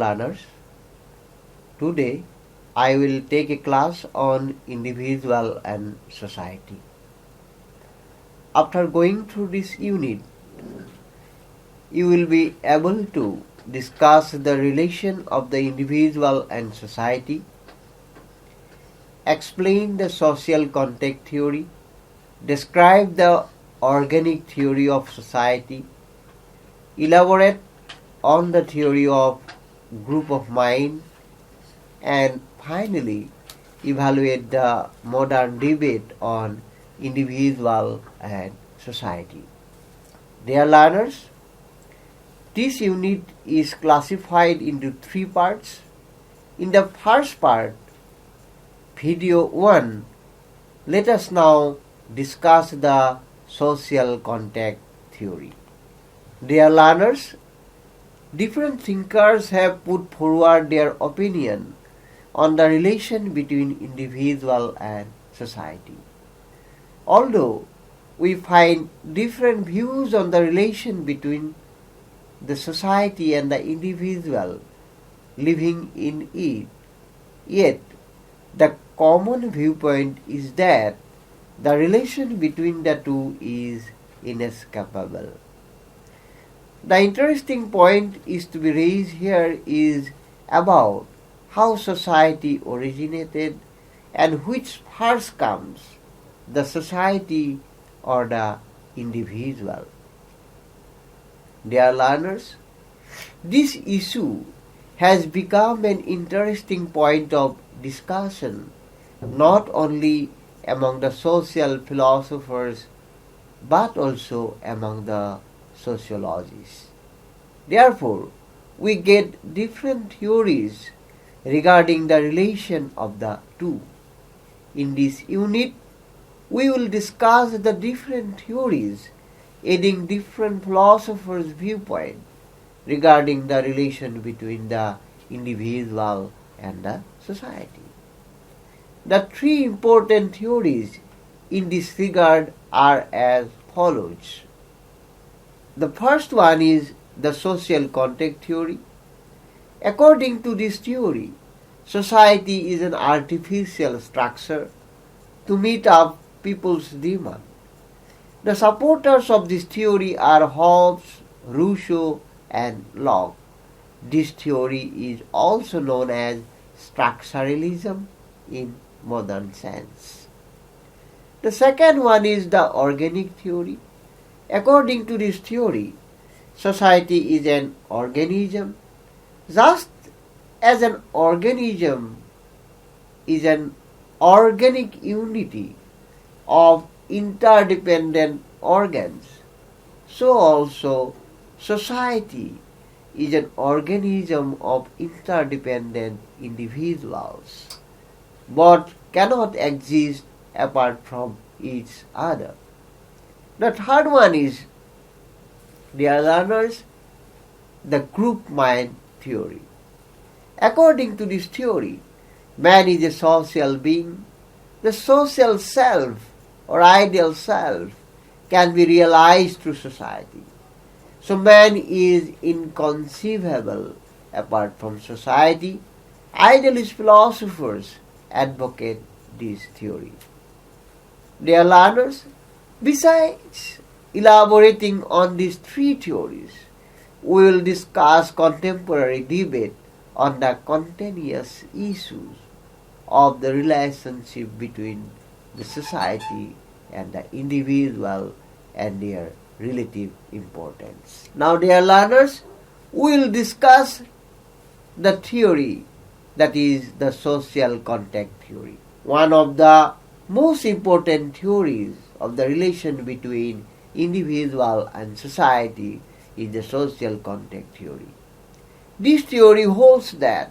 learners, today I will take a class on individual and society. After going through this unit, you will be able to discuss the relation of the individual and society, explain the social context theory, describe the organic theory of society, elaborate on the theory of group of mind, and finally evaluate the modern debate on individual and society. Dear learners, this unit is classified into three parts. In the first part, video 1, let us now discuss the social context theory. Dear learners, different thinkers have put forward their opinion on the relation between individual and society. Although we find different views on the relation between the society and the individual living in it, yet the common viewpoint is that the relation between the two is inescapable. The interesting point is to be raised here is about how society originated and which first comes, the society or the individual. Dear learners, this issue has become an interesting point of discussion not only among the social philosophers but also among the sociologists. Therefore, we get different theories regarding the relation of the two. In this unit, we will discuss the different theories aiding different philosophers' viewpoint regarding the relation between the individual and the society. The three important theories in this regard are as follows. The first one is the social context theory. According to this theory, society is an artificial structure to meet up people's demand. The supporters of this theory are Hobbes, Rousseau, and Locke. This theory is also known as structuralism in modern sense. The second one is the organic theory. According to this theory, society is an organism. Just as an organism is an organic unity of interdependent organs, so also society is an organism of interdependent individuals, but cannot exist apart from each other. The third one is, dear learners, the group mind theory. According to this theory, man is a social being. The social self or ideal self can be realized through society. So man is inconceivable apart from society. Idealist philosophers advocate this theory. Dear learners, besides elaborating on these three theories, we will discuss contemporary debate on the contentious issues of the relationship between the society and the individual and their relative importance. Now, dear learners, we will discuss the theory that is the social context theory. One of the most important theories of the relation between individual and society is the social context theory. This theory holds that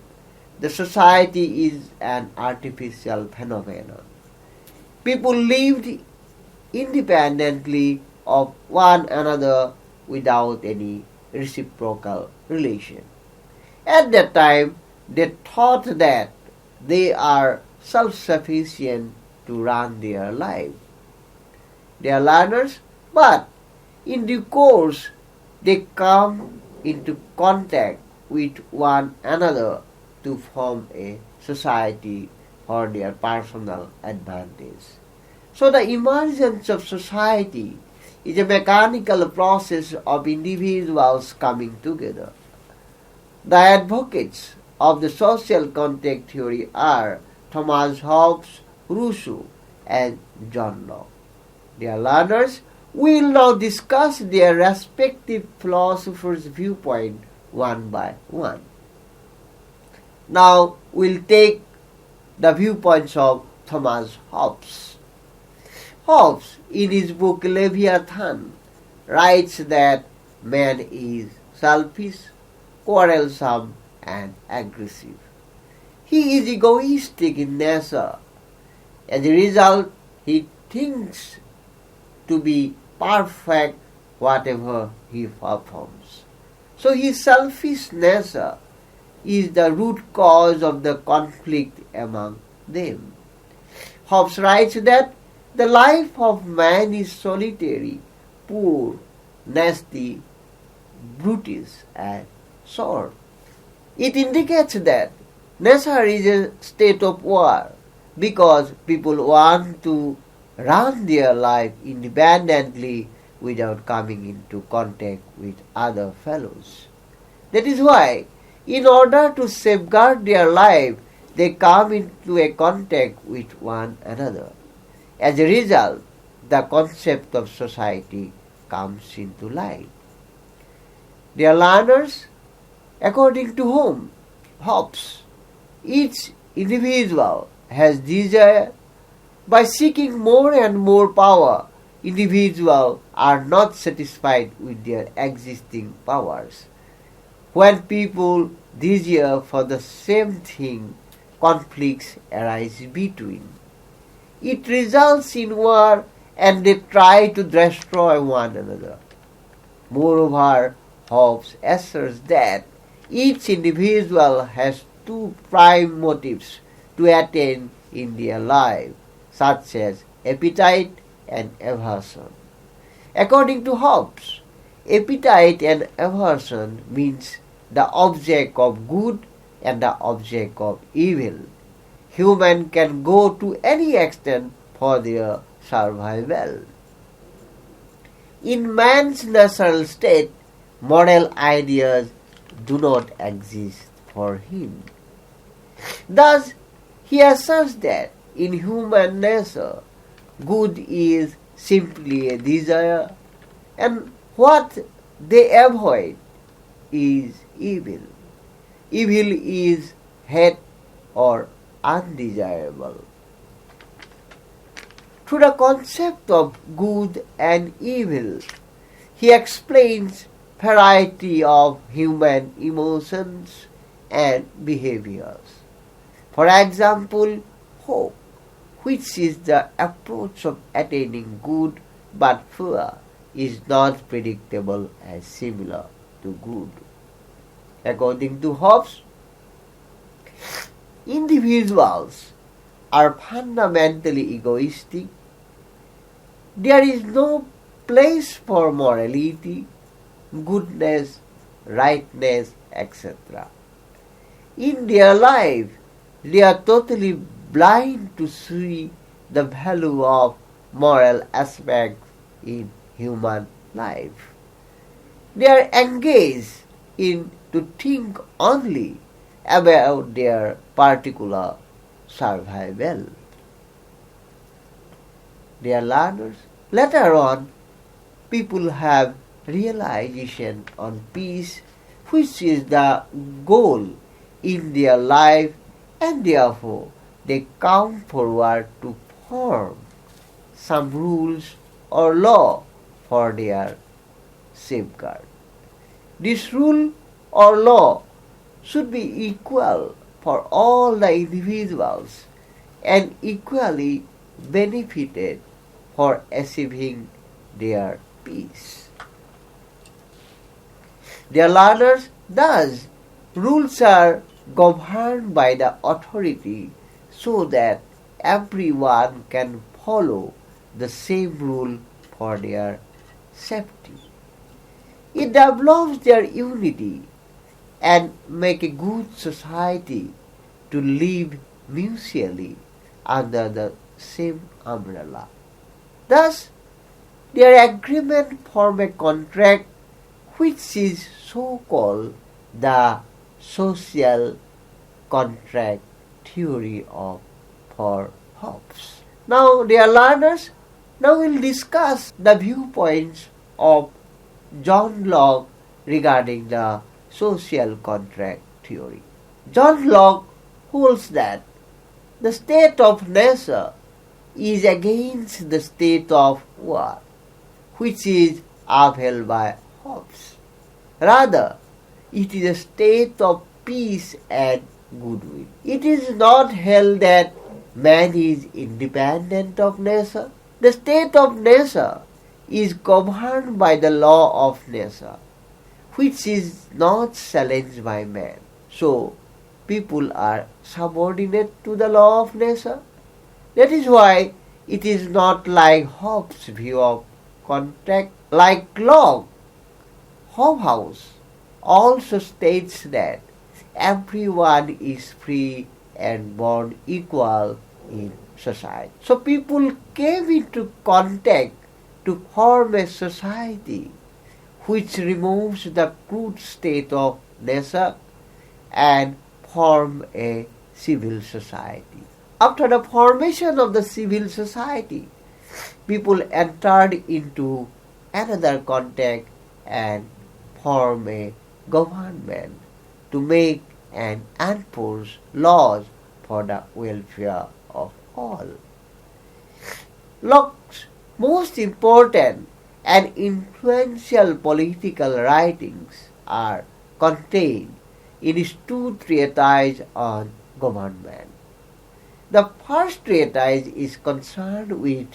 the society is an artificial phenomenon. People lived independently of one another without any reciprocal relation. At that time, they thought that they are self-sufficient to run their life. They are learners, but in due course, they come into contact with one another to form a society for their personal advantage. So the emergence of society is a mechanical process of individuals coming together. The advocates of the social contact theory are Thomas Hobbes, Rousseau, and John Locke. Dear learners, we will now discuss their respective philosophers' viewpoint one by one. Now we'll take the viewpoints of Thomas Hobbes. Hobbes, in his book Leviathan, writes that man is selfish, quarrelsome, and aggressive. He is egoistic in nature. As a result, he thinks to be perfect whatever he performs. So his selfish nature is the root cause of the conflict among them. Hobbes writes that the life of man is solitary, poor, nasty, brutish, and short. It indicates that nature is a state of war because people want to run their life independently without coming into contact with other fellows. That is why, in order to safeguard their life, they come into a contact with one another. As a result, the concept of society comes into light. Dear learners, according to whom? Hobbes, each individual has desire. By seeking more and more power, individuals are not satisfied with their existing powers. When people desire for the same thing, conflicts arise between. It results in war and they try to destroy one another. Moreover, Hobbes asserts that each individual has two prime motives to attain in their life, such as appetite and aversion. According to Hobbes, appetite and aversion means the object of good and the object of evil. Human can go to any extent for their survival. In man's natural state, moral ideas do not exist for him. Thus, he asserts that in human nature, good is simply a desire, and what they avoid is evil. Evil is hate or undesirable. Through the concept of good and evil, he explains variety of human emotions and behaviors. For example, hope, which is the approach of attaining good but fear, is not predictable as similar to good. According to Hobbes, individuals are fundamentally egoistic. There is no place for morality, goodness, rightness, etc. In their life, they are totally blind to see the value of moral aspects in human life. They are engaged in to think only about their particular survival. Dear learners, later on, people have realization on peace, which is the goal in their life, and therefore they come forward to form some rules or law for their safeguard. This rule or law should be equal for all the individuals and equally benefited for achieving their peace. Dear learners, thus rules are governed by the authority so that everyone can follow the same rule for their safety. It develops their unity. and make a good society to live mutually under the same umbrella. Thus, their agreement form a contract which is so called the social contract theory of for Hobbes. Now, dear learners, now we'll discuss the viewpoints of John Locke regarding the social contract theory. John Locke holds that the state of nature is against the state of war, which is upheld by Hobbes. Rather, it is a state of peace and goodwill. It is not held that man is independent of nature. The state of nature is governed by the law of nature, which is not challenged by man. So, people are subordinate to the law of nature. That is why it is not like Hobbes' view of contract. Like Locke, Hobbes also states that everyone is free and born equal in society. So people came into contact to form a society which removes the crude state of nature and form a civil society. After the formation of the civil society, people entered into another contact and form a government to make and enforce laws for the welfare of all. Locke's most important and influential political writings are contained in his two treatises on government. The first treatise is concerned with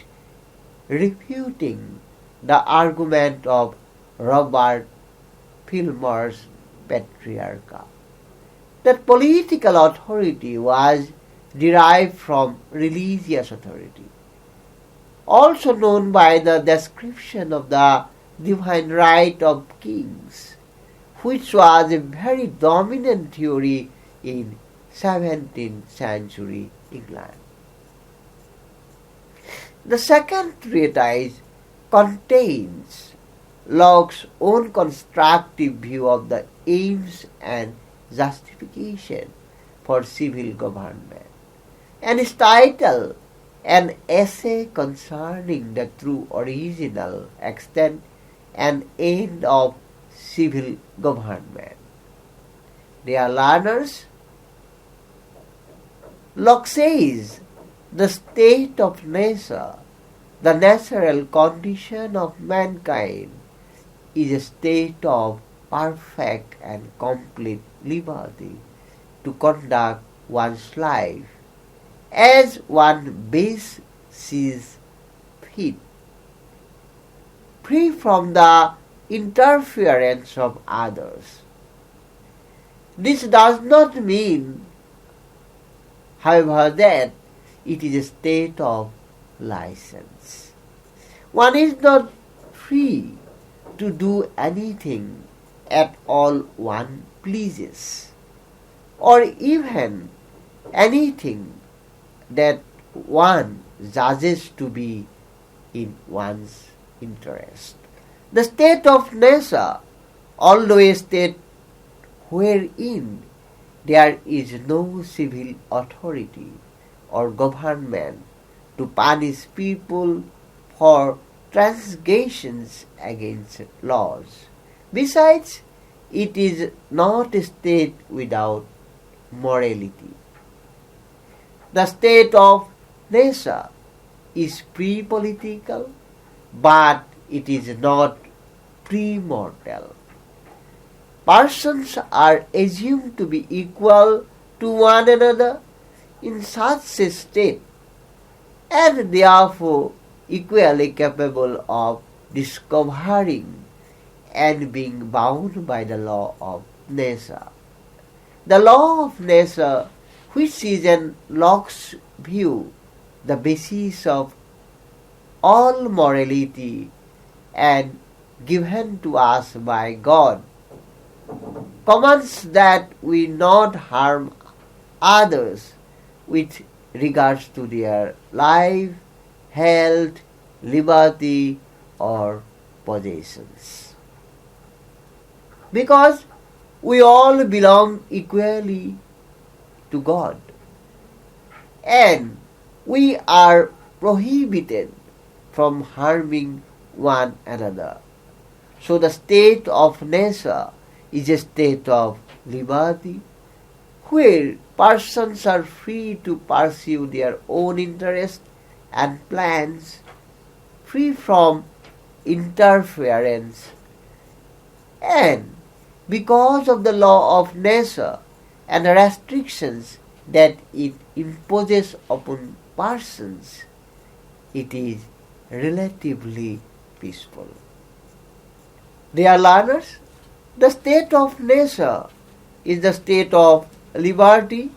refuting the argument of Robert Filmer's patriarcha, that political authority was derived from religious authority, also known by the description of the divine right of kings, which was a very dominant theory in 17th century England. The second treatise contains Locke's own constructive view of the aims and justification for civil government, and is titled An Essay Concerning the True Original Extent and End of Civil Government. Dear learners, Locke says the state of nature, the natural condition of mankind, is a state of perfect and complete liberty to conduct one's life as one best sees fit, free from the interference of others. This does not mean, however, that it is a state of license. One is not free to do anything at all one pleases, or even anything that one judges to be in one's interest. The state of nature, although a state wherein there is no civil authority or government to punish people for transgressions against laws. Besides, it is not a state without morality. The state of nature is pre-political, but it is not pre-mortal. Persons are assumed to be equal to one another in such a state, and therefore equally capable of discovering and being bound by the law of nature. The law of nature, which is in Locke's view the basis of all morality and given to us by God, commands that we not harm others with regards to their life, health, liberty, or possessions. Because we all belong equally to God, and we are prohibited from harming one another. So the state of nature is a state of liberty where persons are free to pursue their own interests and plans, free from interference. And because of the law of nature and the restrictions that it imposes upon persons, it is relatively peaceful. Dear learners, the state of nature is the state of liberty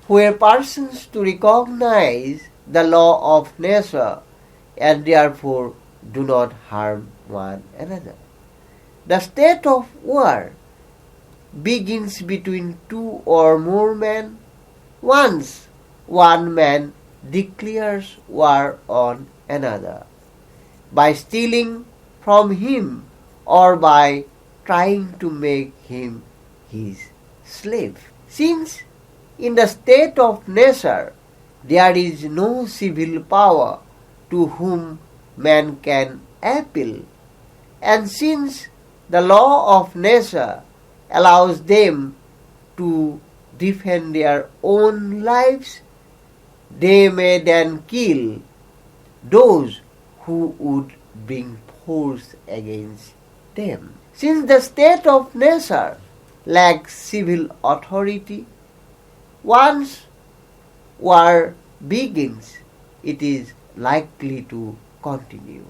where persons to recognize the law of nature and therefore do not harm one another. The state of war begins between two or more men once one man declares war on another by stealing from him or by trying to make him his slave. Since in the state of nature there is no civil power to whom man can appeal, and since the law of nature allows them to defend their own lives, they may then kill those who would bring force against them. Since the state of nature lacks civil authority, once war begins, it is likely to continue.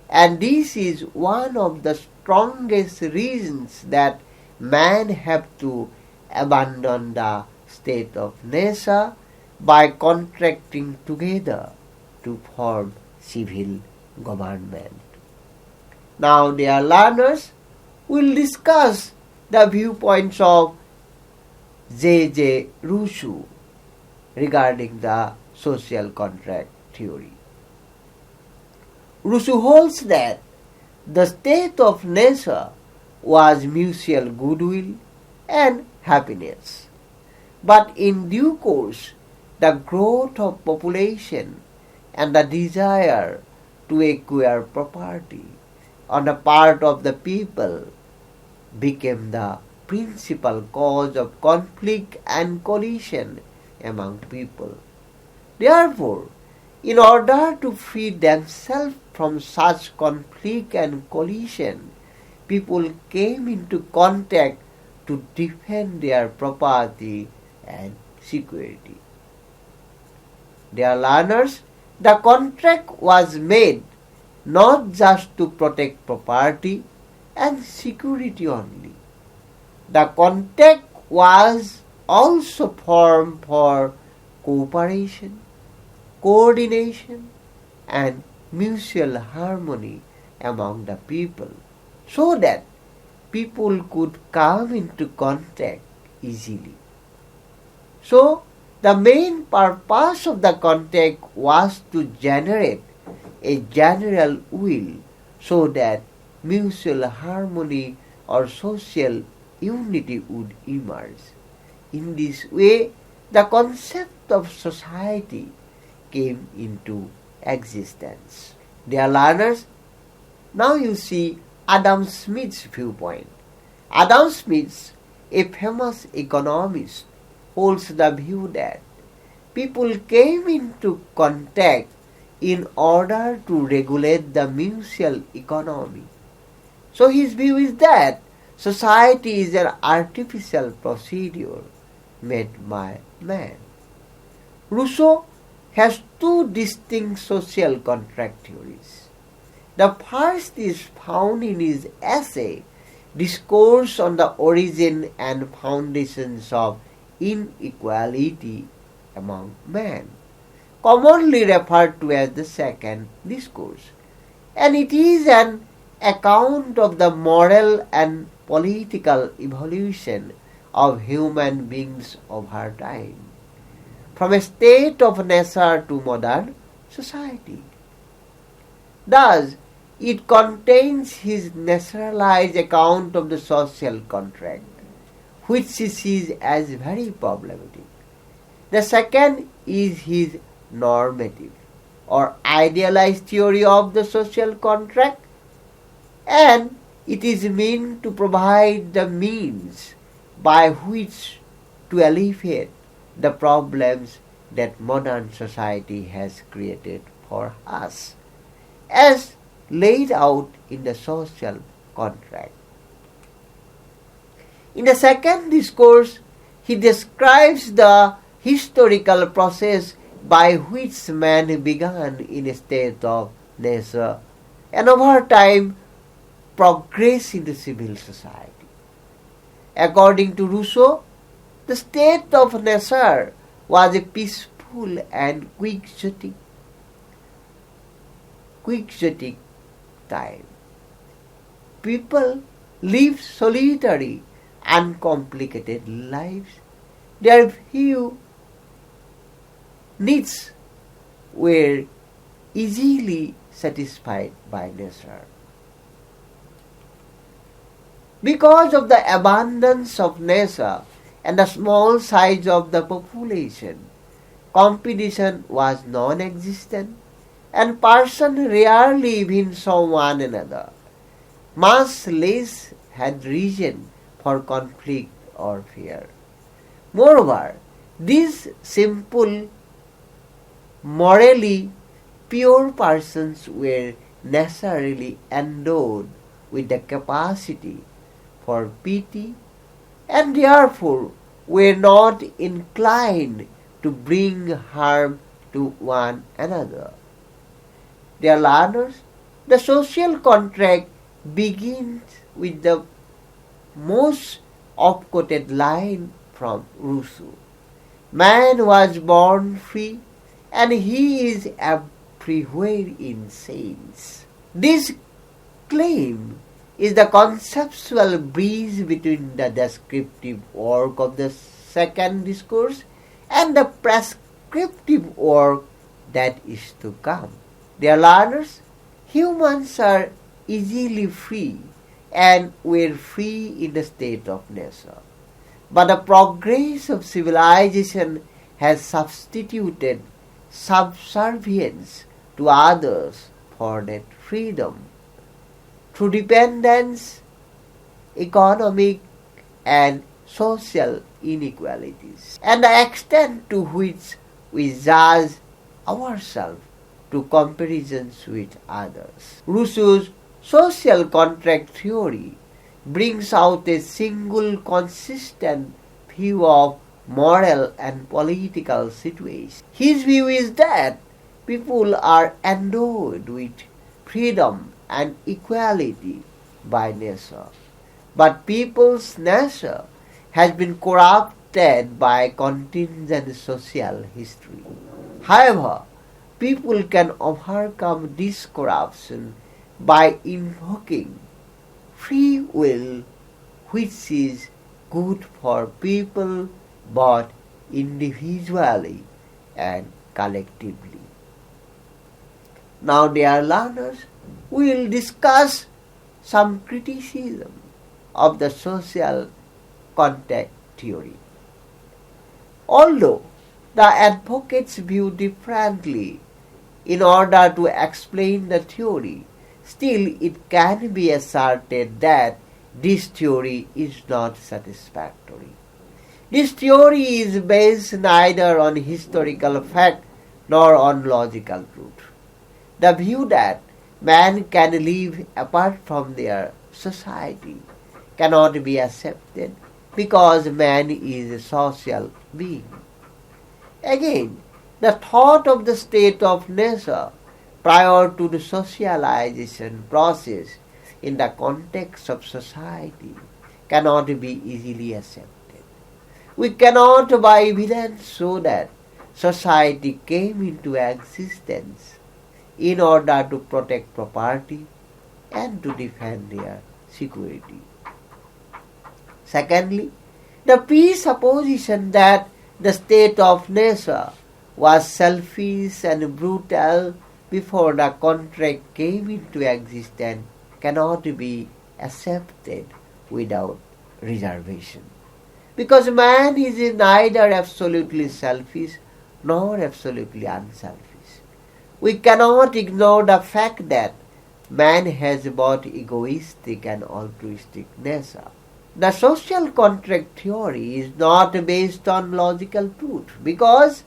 And this is one of the strongest reasons that man have to abandon the state of nature by contracting together to form civil government. Now, dear learners, we'll discuss the viewpoints of J.J. Rousseau regarding the social contract theory. Rousseau holds that the state of nature was mutual goodwill and happiness. But in due course, the growth of population and the desire to acquire property on the part of the people became the principal cause of conflict and collision among people. Therefore, in order to free themselves from such conflict and collision, people came into contact to defend their property and security. Dear learners, the contract was made not just to protect property and security only. The contract was also formed for cooperation, coordination, and mutual harmony among the people, so that people could come into contact easily. So, the main purpose of the contract was to generate a general will so that mutual harmony or social unity would emerge. In this way, the concept of society came into existence. Dear learners, now you see Adam Smith's viewpoint. Adam Smith, a famous economist, holds the view that people came into contact in order to regulate the mutual economy. So his view is that society is an artificial procedure made by man. Rousseau has two distinct social contract theories. The first is found in his essay, Discourse on the Origin and Foundations of Inequality Among Men, commonly referred to as the second discourse. And it is an account of the moral and political evolution of human beings over time, from a state of nature to modern society. Thus, it contains his naturalized account of the social contract, which he sees as very problematic. The second is his normative or idealized theory of the social contract, and it is meant to provide the means by which to alleviate the problems that modern society has created for us, as laid out in the social contract. In the second discourse, he describes the historical process by which man began in a state of nature and over time progressed into civil society. According to Rousseau, the state of nature was a peaceful and quixotic time. People lived solitary, uncomplicated lives. Their few needs were easily satisfied by nature. Because of the abundance of nature and the small size of the population, competition was non-existent and persons rarely even saw one another. Much less had reason for conflict or fear. Moreover, these simple, morally pure persons were naturally endowed with the capacity for pity and therefore were not inclined to bring harm to one another. Dear learners, the social contract begins with the most oft-quoted line from Rousseau. Man was born free and he is everywhere in sense. This claim is the conceptual bridge between the descriptive work of the second discourse and the prescriptive work that is to come. Dear learners, humans are easily free and were free in the state of nature. But the progress of civilization has substituted subservience to others for that freedom. Through dependence, economic and social inequalities, and the extent to which we judge ourselves to comparisons with others. Rousseau's social contract theory brings out a single consistent view of moral and political situations. His view is that people are endowed with freedom and equality by nature, but people's nature has been corrupted by contingent social history. However, people can overcome this corruption by invoking free will, which is good for people both individually and collectively. Now, dear learners, we will discuss some criticism of the social contract theory. Although the advocates view differently in order to explain the theory, still it can be asserted that this theory is not satisfactory. This theory is based neither on historical fact nor on logical truth. The view that man can live apart from their society cannot be accepted because man is a social being. Again, the thought of the state of nature prior to the socialization process in the context of society cannot be easily accepted. We cannot by evidence show that society came into existence in order to protect property and to defend their security. Secondly, the presupposition that the state of nature was selfish and brutal before the contract came into existence cannot be accepted without reservation. Because man is neither absolutely selfish nor absolutely unselfish. We cannot ignore the fact that man has both egoistic and altruistic nature. The social contract theory is not based on logical truth because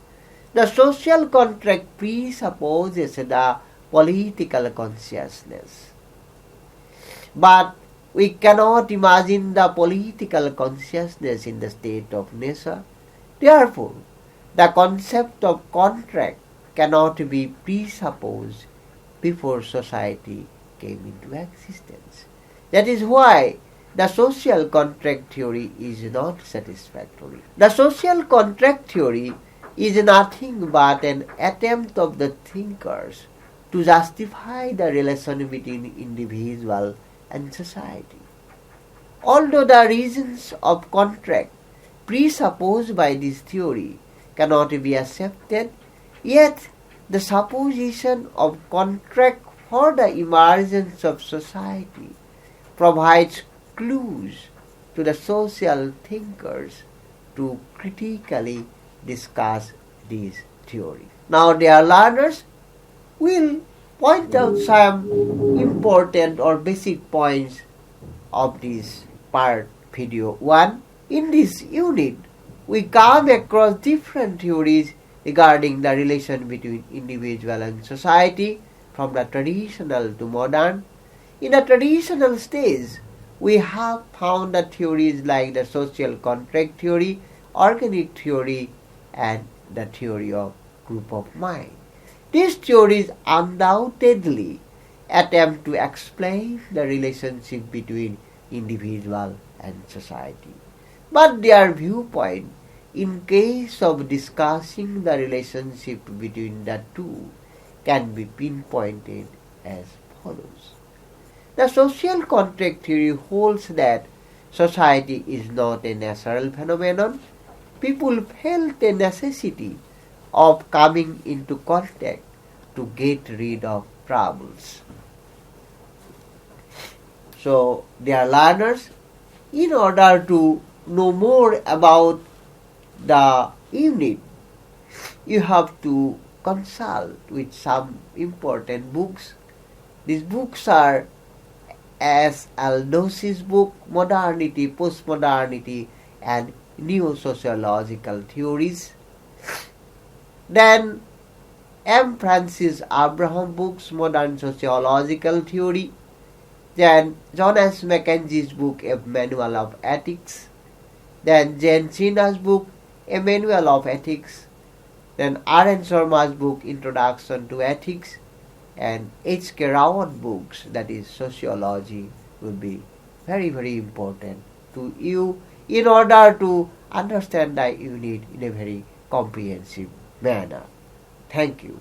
the social contract presupposes the political consciousness. But we cannot imagine the political consciousness in the state of nature. Therefore, the concept of contract cannot be presupposed before society came into existence. That is why the social contract theory is not satisfactory. The social contract theory is nothing but an attempt of the thinkers to justify the relation between individual and society. Although the reasons of contract presupposed by this theory cannot be accepted, yet the supposition of contract for the emergence of society provides clues to the social thinkers to critically discuss this theory. Now, dear learners, will point out some important or basic points of this part video 1. In this unit, we come across different theories regarding the relation between individual and society from the traditional to modern. In the traditional stage, we have found the theories like the social contract theory, organic theory, and the theory of group of mind. These theories undoubtedly attempt to explain the relationship between individual and society. But their viewpoint, in case of discussing the relationship between the two, can be pinpointed as follows. The social contract theory holds that society is not a natural phenomenon. People felt a necessity of coming into contact to get rid of troubles. So, dear learners, in order to know more about the unit, you have to consult with some important books. These books are S. Aldosi's book, Modernity, Postmodernity, and Neo-Sociological Theories. Then M. Francis Abraham books, Modern Sociological Theory. Then John S. Mackenzie's book, A Manual of Ethics. Then Jane Sina's book, A Manual of Ethics. Then R.N. Sharma's book, Introduction to Ethics. And H.K. Rawat books, that is sociology, will be very, very important to you in order to understand the unit in a very comprehensive manner. Thank you.